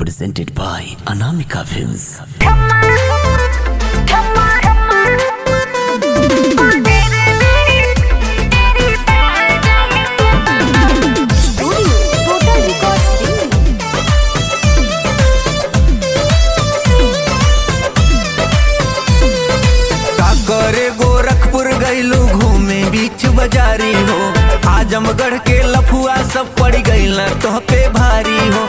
presented by Anamika Films. करे गोरखपुर गईलू घूमे बीच बाजारी हो, आजमगढ़ के लफुआ सब पड़ गईल तो पे भारी हो।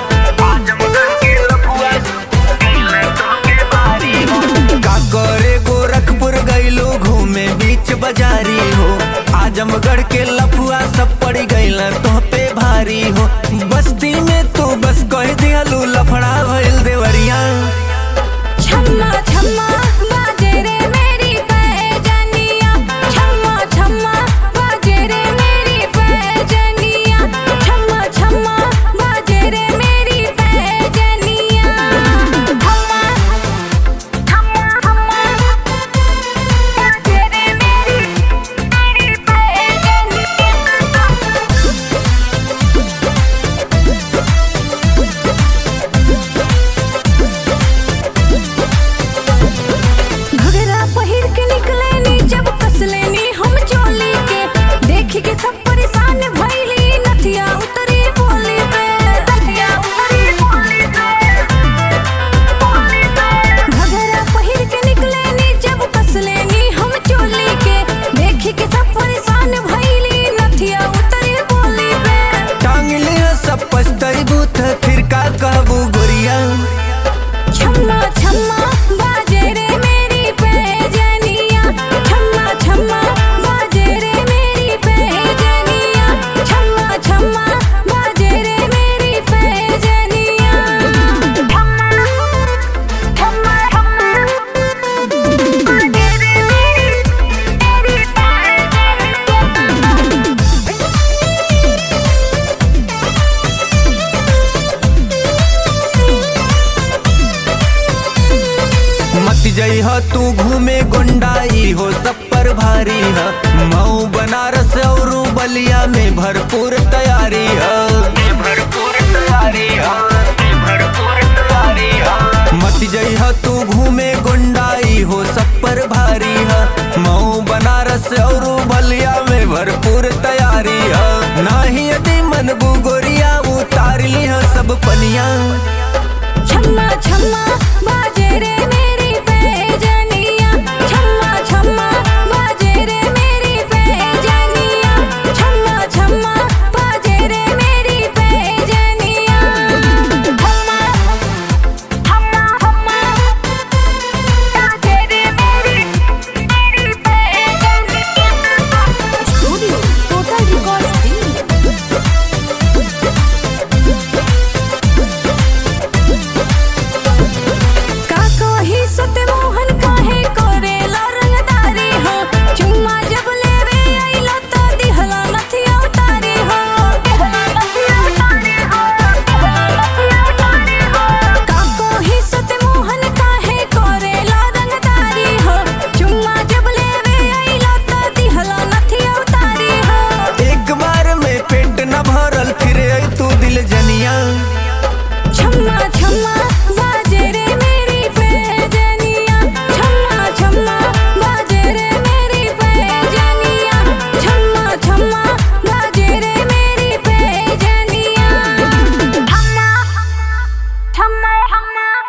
आजमगढ़ के लफुआ सब गईल तो पे भारी हो। का करे गोरखपुर गईलू घूमे बीच बाजारी हो, आजमगढ़ के लफुआ सब पड़ गईल तो पे भारी हो। बस्ती में तू बस कह दियालू लफड़ा भइल देवरिया। छम्मा छम्मा बाजे रे मेरी पैजनिया, छम्मा छम्मा बाजे रे मेरी पैजनिया, छम्मा छम्मा बाजे रे मेरी पैजनिया। छम्मा छम्मा छम्मा बाजे रे मेरी पैजनिया। घघरा पहिर के निकले नी जब कस लेनी हम चोली के, देख के सब परेशान भइली नथिया उतरी बोली पे, नथिया उतरी बोली पे, बोली पे। घघरा पहिर के निकले नी जब कस लेनी हम चोली के, देख के सब परेशान भइली नथिया उतरी बोली पे। टांग लिया सब पछताई बूथ फिर का कहबू गोरिया। छम्मा छम्मा बाजे रे मेरी पैजनिया, छम्मा छम्मा बाजे रे मेरी पैजनिया, छम्मा छम्मा बाजे रे मेरी पैजनिया। छम्मा छम्मा छम्मा बाजे रे मेरी मत जई हो तू घूमे गुंडाई हो सब पर भारी है। मऊ बनारस और बलिया में भरपूर तैयारी है, भरपूर तैयारी है, भरपूर तैयारी है। मत जई हो तू घूमे गुंडाई हो सब पर भारी है। मऊ बनारस और बलिया में भरपूर तैयारी है। नाही यदि मन गोरिया उतार ली है सब पनिया।